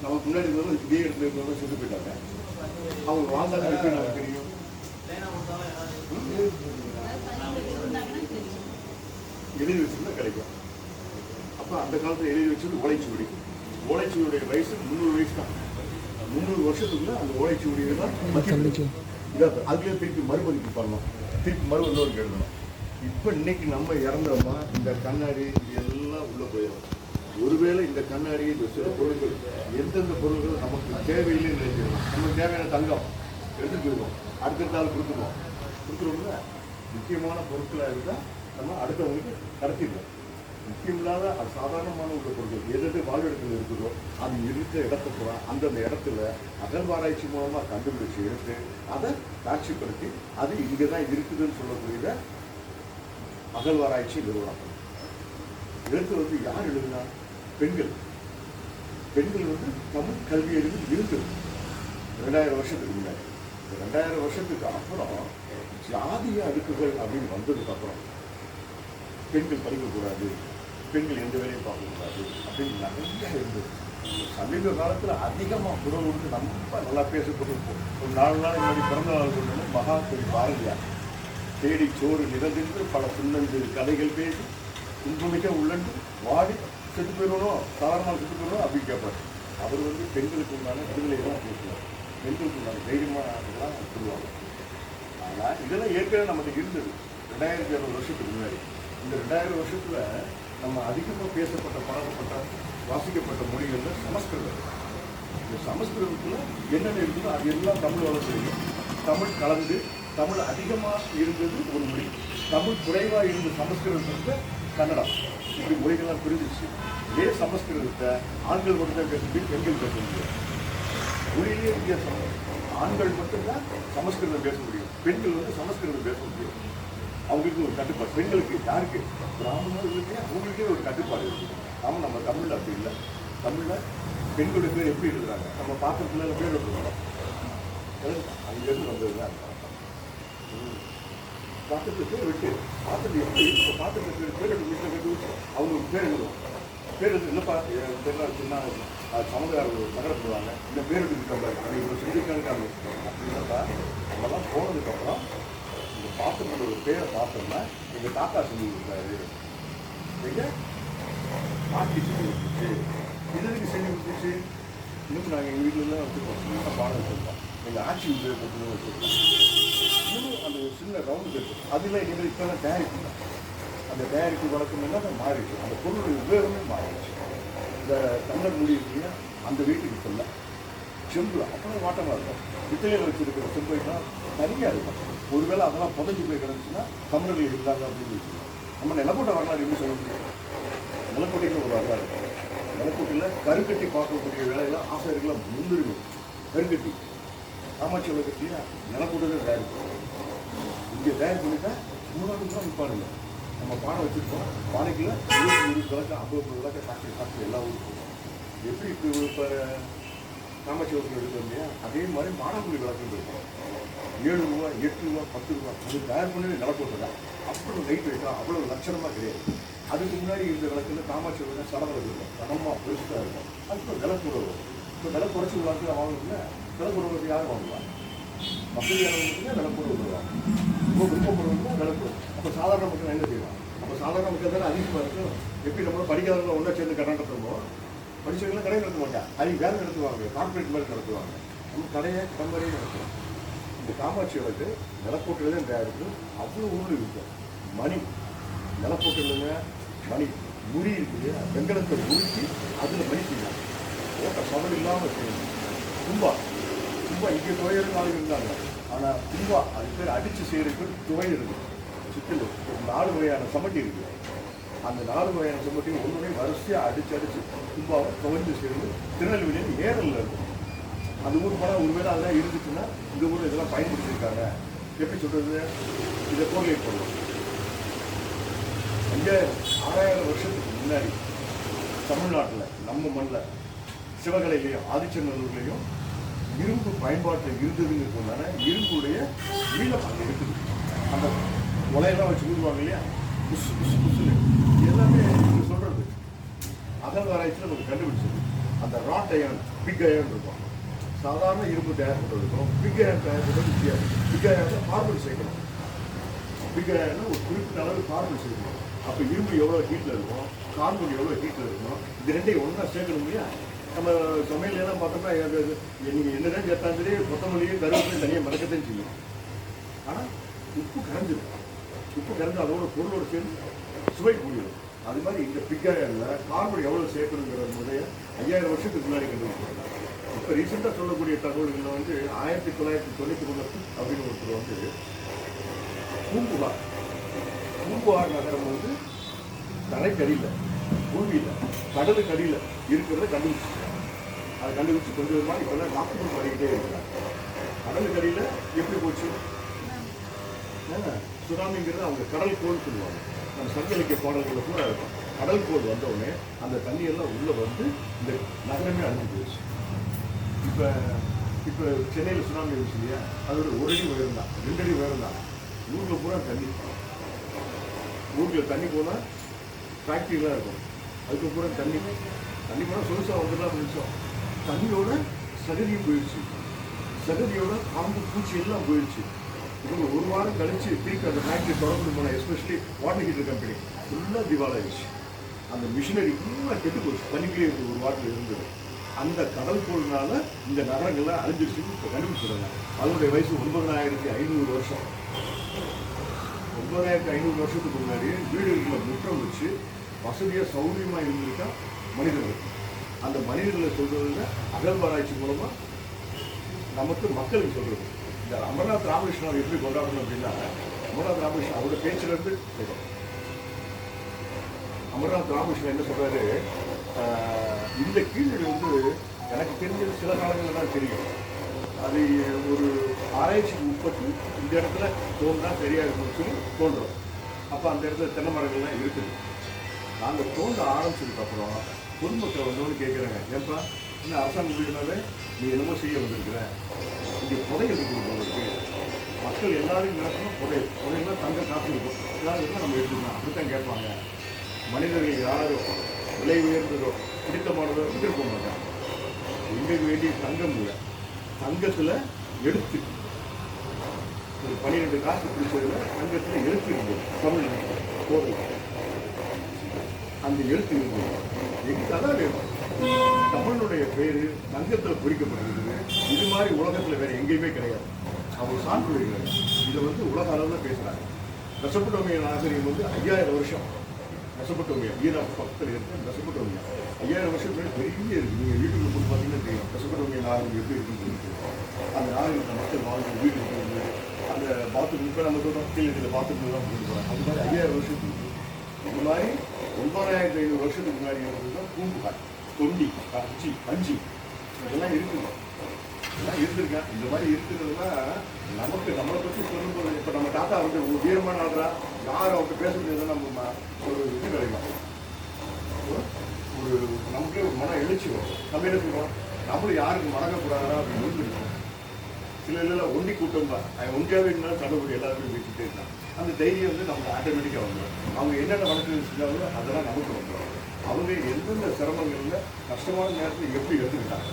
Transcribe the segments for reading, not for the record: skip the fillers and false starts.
நமக்கு முன்னாடி இருந்தவங்க இதே இடத்துல இருந்தவங்க செத்து போயிட்டாங்க. அவங்க வாழ்ந்தாங்க எப்படி நமக்கு தெரியும்? எழுதி வச்சுருந்தா கிடைக்கும். அப்போ அந்த காலத்தில் எழுதி வச்சது ஓலைச்சுவடி. ஓலைச்சுவடியுடைய வயசு 300 வயசு தான். 300 வருஷத்துக்குள்ள அந்த ஓலைச்சுவடியை தான் அதுலேயே திருப்பி மறுபதிப்பு பண்ணணும், திருப்பி இன்னொரு எழுதணும். இப்போ இன்னைக்கு நம்ம இறந்தோம்னா இந்த கண்ணாடி இது எல்லாம் உள்ளே போயிடும். ஒருவேளை இந்த கண்ணாடி இந்த சில பொருட்கள் எந்தெந்த பொருட்கள் நமக்கு தேவையில்லைன்னு நினைச்சிடலாம். நமக்கு தேவையான தங்கம் எடுத்துட்டு போயிடுவோம், அடுத்த நாள் கொடுத்துருவோம்ல. முக்கியமான பொருட்களாக இருந்தால் நம்ம அடுத்தவங்களுக்கு கடத்திடுவோம். முக்கியமில்லாத அது சாதாரணமான உள்ள பொருட்கள் எது வாழ்விடத்தில் இருக்குதோ அது இருக்க இடத்துக்கு அந்தந்த இடத்துல அகழ்வாராய்ச்சி மூலமாக கண்டுபிடிச்சி எடுத்து அதை காட்சிப்படுத்தி அது இங்கே தான் இருக்குதுன்னு சொல்லக்கூடிய அகழ்வாராய்ச்சி நிறுவனம். எழுத்து வந்து யார் எழுதுனா? பெண்கள். பெண்கள் வந்து தமிழ் கல்வி அறிவு இருக்குது 2000 வருஷத்துக்கு முன்னாடி. 2000 வருஷத்துக்கு அப்புறம் ஜாதிய அடுக்குகள் அப்படின்னு வந்ததுக்கப்புறம் பெண்கள் படிக்கக்கூடாது, பெண்கள் எந்த வேலையும் பார்க்கக்கூடாது அப்படின்னு நிறைய இருந்தது. சமீப காலத்தில் அதிகமாக குரல் கொடுத்து ரொம்ப நல்லா பேசப்பட்டிருப்போம். ஒரு 4 நாள் முன்னாடி பிறந்த நாள் சொன்னோம்னா மகாகவி பாரதியார் தேடி சோறு நிறந்திருந்து பல புன்னந்து கதைகள் பேசி துன்பமிக்க உள்ளன்று வாடி செத்து போயிடணும், சாதாரண செத்து போயிடணும் அப்படின்னு கேட்பார். அவர் வந்து பெண்களுக்கு உண்டான விடுதலைகள்லாம் பேசுவார், பெண்களுக்கு உண்டான தைரியமானலாம் சொல்லுவாங்க. ஆனால் இதெல்லாம் ஏற்கனவே நமக்கு இருந்தது 2200 வருஷத்துக்கு முன்னாடி. இந்த 2000 வருஷத்தில் நம்ம அதிகமாக பேசப்பட்ட பழக்கப்பட்ட வாசிக்கப்பட்ட மொழிகளில் சமஸ்கிருதம். இந்த சமஸ்கிருதத்தில் என்னென்ன இருக்குதோ அது எல்லாம் தமிழ் வளர்ச்சி. தமிழ் கலந்து தமிழ் அதிகமாக இருந்தது ஒரு மொழி, தமிழ் குறைவாக இருந்த சமஸ்கிருதத்தை கன்னடம், இப்படி மொழிகள்லாம் பிரிஞ்சிச்சு. இதே சமஸ்கிருதத்தை ஆண்கள் மட்டும்தான் பேச முடியும், பெண்கள் பேச முடியும். மொழியிலேயே வித்தியாசம். ஆண்கள் மட்டும்தான் சமஸ்கிருதம் பேச முடியும், பெண்கள் வந்து சமஸ்கிருதம் பேச முடியும். அவங்களுக்கு ஒரு கட்டுப்பாடு. பெண்களுக்கு யாருக்கு? பிராமணர்களுக்கே அவங்களுக்கே ஒரு கட்டுப்பாடு இருக்குது. ஆமாம், நம்ம தமிழில் அப்படி இல்லை. தமிழில் பெண்களுடைய பேர் எப்படி எழுதுறாங்க? நம்ம பாத்திரத்தில் பேர் எழுதுறோம், அங்கேருந்து வந்தது தான் பாத்திரத்துக்கு பேர் விட்டு பாத்திரத்தை எப்படி பாத்திரத்துக்கு பேர் எடுத்து வீட்டில் கட்டி அவங்களுக்கு பேர் எழுதுவோம். பேர் எழுது இல்லைப்பா பேர்லாம் சின்ன சமுதாயம் நகரப்படுவாங்க, இந்த பேர் எடுத்துக்கிட்டோம் நீங்கள் செஞ்சுக்காங்க அப்படின்னாப்பா. நம்மலாம் போனதுக்கப்புறம் இந்த பாத்திரத்தோட பேரை பார்த்தோம்னா எங்கள் தாத்தா செஞ்சு கொடுத்தாரு, எங்கள் பாட்டி செஞ்சு கொடுத்துச்சு, இதுக்கு செஞ்சு கொடுத்துச்சு. இன்னும் நாங்கள் எங்கள் வீட்டிலலாம் வச்சுருக்கோம், பாடம் வச்சுருக்கோம், எங்கள் ஆட்சி உபயோகப்படுத்தணும் வச்சுருக்கோம். இன்னும் அந்த ஒரு சின்ன ரவுண்டு இருக்குது, அதில் எங்களுக்கு இப்போ தான் தயாரிப்பு தான். அந்த தயாரிப்பு வழக்கம் எல்லாம் மாறிடுச்சு, அந்த பொருளுடைய உபயோகமே மாறிடுச்சு. இந்த தமிழர் மொழி இருக்குங்க, அந்த வீட்டுக்கு சொல்ல செம்பு அப்புறம் வாட்டமாக இருக்கும். பித்தளையில் வச்சுருக்கிற செம்பைலாம் தனியாக இருக்கும். ஒருவேளை அதெல்லாம் புதைஞ்சி போய் கிடந்துச்சுன்னா தமிழர்கள் இருந்தாங்க அப்படின்னு வச்சுக்கோங்க. நம்ம நிலக்கோட்டை வரலாறு எப்படி சொல்ல முடியும்? நிலக்கோட்டைக்கு ஒரு வரலாறு இருக்கும். நிலக்கோட்டையில் கருக்கட்டி பார்க்கக்கூடிய வேலையெல்லாம் ஆசிரியர்களாக முன்னுரிமை. கருக்கட்டி காமாட்சி உலகத்தையா நிலக்கூட்டத்தில் தயாரிப்போம். இங்கே தயார் பண்ணிட்டா 3 தான் விற்பாருங்க. நம்ம பானை வச்சுருக்கோம், பானைக்குள்ள 20 விளக்கு 50 விளக்கு சாப்பிட்டு எல்லாம் ஊருக்கும். எப்படி இப்போ காமாட்சி உலகம் எடுத்தோம் இல்லையா, அதே மாதிரி மானாக்குடி விளக்குன்னு இருக்கும். 7 ரூபா 8 ரூபா 10 ரூபா அது தயார் பண்ணி நிலக்கூட்டை தான். அவ்வளோ லைட் வைக்கலாம், அவ்வளோ லட்சணமாக கிடையாது. அதுக்கு முன்னாடி இந்த விளக்குல காமாட்சி விளக்கு சடங்கு இருக்கும், சடமாக பெருசாக இருக்கும். அதுக்கு விலை கூட வரும். இப்போ விலை குறைச்சி விளக்குல வாங்கணும்ல, விலை குறைவுக்கு யார் வாங்குவாங்க? மக்கள் யாரும் விலை கூட விடுவாங்க. ரொம்ப விருப்பப்படுறவங்க விலை கூட. அப்போ சாதாரண மக்கள் என்ன செய்வாங்க? அப்போ சாதாரண மக்கள் தானே அதிகமாக இருக்கும். எப்படி நம்ம படிக்காதவங்க ஒன்றா சேர்ந்து கடை நடத்துமோ, படித்தவங்களாம் கடையை நடத்த மாட்டாங்க, அதிக வேலை நடத்துவாங்க, கார்பரேட் மாதிரி நடத்துவாங்க. நம்ம கடையை கம்பெனியே நடத்துவோம். இந்த காமாட்சி விளக்கு நிலப்போட்டில் தான் தயாரிப்பு. அவ்வளோ ஊர் இருக்கும். மணி நிலப்போட்டிலுங்க, மணி முறி இருக்குது, வெங்கலத்தை உருக்கி அதில் மணி செய்யலாம். ஓட்ட சவல் இல்லாமல் செய்யணும். தும்பா இங்கே துவையல் நாளைக்கு இருந்தாங்க. ஆனால் தும்பா அது பேர் அடித்து செய்கிறதுக்கு துவையல் இருக்குது. சிக்கல் 4 வகையான சமட்டி இருக்குது. அந்த 4 வகையான சமட்டியும் ஒன்றுமே வரிசையாக அடித்து தும்பாவை துவைஞ்சு செய்கிறது திருநெல்வேலியில் ஏரலில் இருக்கும். அந்த ஊர் போனால் ஒருவேளை அதெல்லாம் இருந்துச்சுன்னா இந்த ஊரில் இதெல்லாம் பயன்படுத்தியிருக்காங்க. எப்படி சொல்கிறது? இதை கோர்லேட் பண்ணுவோம். 6000 வருஷத்துக்கு முன்னாடி தமிழ்நாட்டில் நம்ம மண்ணில் சிவகலையிலையும் ஆதிச்சநல்லூர்லேயும் இரும்பு பயன்பாட்டில் இருந்ததுங்கிறதுனால இரும்புடைய நீளம் அங்கே இருக்குது. அந்த உலையெல்லாம் வச்சு ஊடுவாங்க இல்லையா, புஷ் புஷ் புஷ்ஷுன்னு எல்லாமே நீங்கள் சொல்கிறது அகழ்வாராய்ச்சியில் நமக்கு கண்டுபிடிச்சது. அந்த ராட் அயன் பிக் அயன் இருக்கும். சாதாரண இரும்பு தயார் பண்ணுறதுக்கும் பிக் அயன் தயார் பண்ணுறது வித்தியாசம். பிக் அயன் கார்பன் சேர்க்கணும். பிக் அயன் ஒரு குறிப்பிட்ட அளவு கார்பன் சேர்க்கணும். அப்போ இரும்பு எவ்வளோ ஹீட்டில் இருக்கும், கார்பன் எவ்வளோ ஹீட்டில் இருக்கும், இது ரெண்டையும் ஒன்றா சேர்க்கணும் இல்லையா? நம்ம சமையலாம் பார்த்தோம்னா நீங்கள் என்னதான் சேர்த்தாலும் சரி கொத்தமல்லியும் கருவேப்பிலையும் தனியாக மறக்கத்தான் செய்யும். ஆனால் உப்பு கரைஞ்சிடும். உப்பு கரைஞ்சி அதோட பொருளோடு சேர்ந்து சுவை கூடிடும். அது மாதிரி இந்த பிக்கரில் கார்பன் எவ்வளோ சேர்க்கணுங்கிற முறைய 5000 வருஷத்துக்கு முன்னாடி கண்டுபிடிச்சிருக்காங்க. இப்போ ரீசெண்டாக சொல்லக்கூடிய தகவல்களில் வந்து 1993 அப்படின்னு ஒருத்தர் வந்து பூம்புகார் நகரம் வந்து தரைக்கடியில், பூமியில், கடலுக்கு அடியில் இருக்கிறத கண்டுபிடிச்சிருக்காங்க. அதை கண்டுபிடிச்சி கொஞ்சம் விதமாக இப்போல்லாம் டாக்குமெண்ட் பண்ணிக்கிட்டே இருக்கிறாங்க. கடலுக்கு அடியில் எப்படி போச்சு? சுனாமிங்கிறது அவங்க கடல் கோள் சொல்லுவாங்க. நம்ம சங்க இலக்கிய பாடல்களில் கூட இருக்கும். கடல் கோள் வந்தவுடனே அந்த தண்ணியெல்லாம் உள்ளே வந்து இந்த நகரமே அழிஞ்சு போயிடுச்சு. இப்போ சென்னையில் சுனாமி இருந்துச்சு இல்லையா? அதோட 1 அடி உயரம் தான், 2 அடி உயரம் தான். ஊரில் பூரா தண்ணி. ஊரில் தண்ணி போனால் ஃபேக்ட்ரிலாம் இருக்கும். அதுக்கு பூரா தண்ணி போனால் சொலுசாக வந்துடலாம் நிமிஷம். தண்ணியோட சகதியும் போயிடுச்சு. சகதியோட பாம்பு பூச்சி எல்லாம் போயிடுச்சு. இவங்க 1 வாரம் கழிச்சு திருப்பி அந்த ஃபேக்ட்ரி தொடர்ந்து போனால், எஸ்பெஷலி வாட்டர் ஹீட்டர் கம்பெனி ஃபுல்லாக திவால் ஆயிடுச்சு. அந்த மிஷினரி ஃபுல்லாக கெட்டு போச்சு. தண்ணிக்குள்ளே 1 வாரத்தில் இருந்தது. அந்த கடல் கோள்னால இந்த நகரங்கள்லாம் அழிஞ்சிருச்சுன்னு இப்போ கண்டுபிடிச்சிடுறாங்க. அதனுடைய வயசு 9500 வருஷம். 9500 வருஷத்துக்கு முன்னாடி வீடுகளில் முற்றம் வச்சு வசதியாக சௌகரியமாக இருந்திருக்கா மனிதர்கள். அந்த மனிதர்களை சொல்றதுல அகழ்வாராய்ச்சி மூலமாக நமக்கு மக்களுக்கு சொல்றது. இந்த அமர்நாத் ராமகிருஷ்ணன் எப்படி கொண்டாடணும் அப்படின்னா, அமர்நாத் ராமகிருஷ்ணன் அவரோட பேச்சிலிருந்து சொல்றோம். அமர்நாத் ராமகிருஷ்ணன் என்ன சொல்றாரு, இந்த கீழடி வந்து எனக்கு தெரிஞ்சது சில காலங்களில் தான் தெரியும். அது ஒரு ஆராய்ச்சிக்கு உட்பட்டு இந்த இடத்துல தோன்றா சரியாக இருக்குன்னு சொல்லி தோன்றோம். அப்போ அந்த இடத்துல தென்னை மரங்கள்லாம் இருக்குது. நாங்கள் தோன்ற ஆரம்பிச்சதுக்கப்புறம் பொதுமக்கள் வந்தவொன்னு கேட்குறாங்க, ஏன்பா இன்னும் அரசாங்கம் வீடுனாலே நீ என்னமோ செய்ய வந்திருக்கிற, இங்கே புதையல் இருக்குது. மக்கள் எல்லாரும் நினைக்கணும் புதையெல்லாம் தங்க காசு இருக்கும், எல்லாரும் நம்ம எடுத்துக்கலாம் அப்படித்தான் கேட்பாங்க. மனிதர்கள் யாரும் விலை உயர்ந்ததோ பிடித்தமானதோ விட்டுருக்க மாட்டாங்க. எங்களுக்கு வேண்டிய தங்கம் இல்லை, தங்கத்தில் எழுத்து ஒரு 12 காசு பிடிச்சதில் தங்கத்தில் எழுத்து இருந்தது. தமிழ் போதும் அந்த எழுத்து இருந்தது. எங்களுக்கு அதான் வேணும். தமிழுடைய பேர் தங்கத்தில் குறிக்கப்பட்டிருக்குது. இது மாதிரி உலகத்தில் வேறு எங்கேயுமே கிடையாது. அவங்க சான்று வைக்கிறாங்க. இதை வந்து உலக அளவில் பேசுகிறாங்க. மெசொப்பொட்டேமியா நாகரிகம் வந்து 5000 வருஷம். மெசொப்பொட்டேமியா ஈராக் பக்கத்தில் இருக்க மெசொப்பொட்டேமியா 5000 வருஷத்துக்கு பெரிய இருக்குது. நீங்கள் வீட்டுக்கு போய் பார்த்தீங்கன்னா தெரியும் மெசொப்பொட்டேமியா நாகரிகம் எப்படி இருக்குன்னு சொல்லிட்டு. அந்த நாகரிகத்தை மக்கள் வாழ்ந்து வீடு இருக்கிறது, அந்த பாத்ரூம் இப்போ நம்ம சொல்கிறோம் கீழே பாத்ரூம் தான் கொண்டு போகிறாங்க. அது மாதிரி 5000 வருஷத்துக்கு இந்த மாதிரி 9500 வருஷத்துக்கு முன்னாடி இருந்தது தான் பூம்புகார், தொண்டி, கஞ்சி இதெல்லாம் இருக்குது. இதெல்லாம் இருந்திருக்கேன். இந்த மாதிரி இருக்கிறதுனா நமக்கு நம்மளை பற்றி சொல்லும்போது இப்போ நம்ம தாத்தா வந்து ஒரு வீரமான ஆடுறா, யாரும் அவர்கிட்ட பேச முடியாது. நம்ம ஒரு இது கிடைக்கும், ஒரு நமக்கே ஒரு மன எழுச்சி வரும். நம்ம என்ன சொல்லுவோம், நம்மளும் யாருக்கு வணங்கக்கூடாதா அப்படின்னு இருக்கும். சில இதில் ஒண்டி கூட்டம் தான், ஒன்றியாகவே இருந்தாலும் தள்ளுபடி எல்லாருமே பேசிகிட்டே இருக்காங்க. அந்த தைரியம் வந்து நமக்கு ஆட்டோமேட்டிக்காக வந்துடும். அவங்க என்னென்ன வழக்கு செஞ்சாங்களோ அதெல்லாம் நமக்கு வந்துடும். அவங்க எந்தெந்த சிரமங்களில் கஷ்டமான நேரத்தில் எப்படி எடுத்துக்கிட்டாங்க,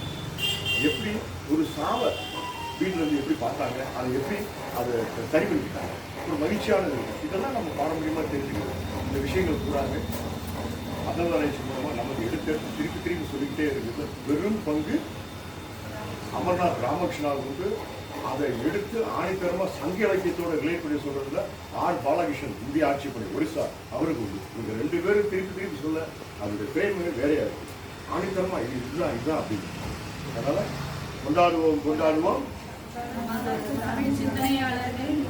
எப்படி ஒரு சாவை வீட்டில் இருந்து எப்படி பார்த்தாங்க, அதை எப்படி அதை சரி பண்ணிக்கிட்டாங்க, ஒரு மகிழ்ச்சியானது இருக்கும். இதெல்லாம் நம்ம பாரம்பரியமாக தெரிஞ்சுக்கிறோம். இந்த விஷயங்கள் கூடாது அகழ்வாராய்ச்சி மூலமாக நமக்கு எடுத்து திருப்பி சொல்லிக்கிட்டே இருக்குது. வெறும் பங்கு அமர்நாத் ராமகிருஷ்ணாவுக்கு அதை எடுத்து ஆணித்தரமாக சங்க இலக்கியத்தோட ரிலேட் பண்ணி சொல்றதுல ஆர் பாலகிருஷ்ணன் இந்திய ஆட்சிப்படை ஒரிசா அவருக்கு உண்டு. இந்த 2 பேரும் திருப்பி சொல்ல அதோடைய பிரேமே வேறையா இருக்கு. ஆணித்தரமாக இதுதான் அப்படின்னு. அதனால கொண்டாடுவோம்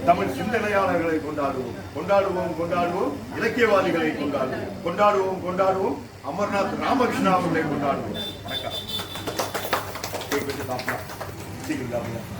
தமிழ் சிந்தனையாளர்களை கொண்டாடுவோம் இலக்கியவாதிகளை கொண்டாடுவோம் அமர்நாத் ராமகிருஷ்ணா அவர்களை கொண்டாடுவோம். வணக்கம். சீக்கிரம்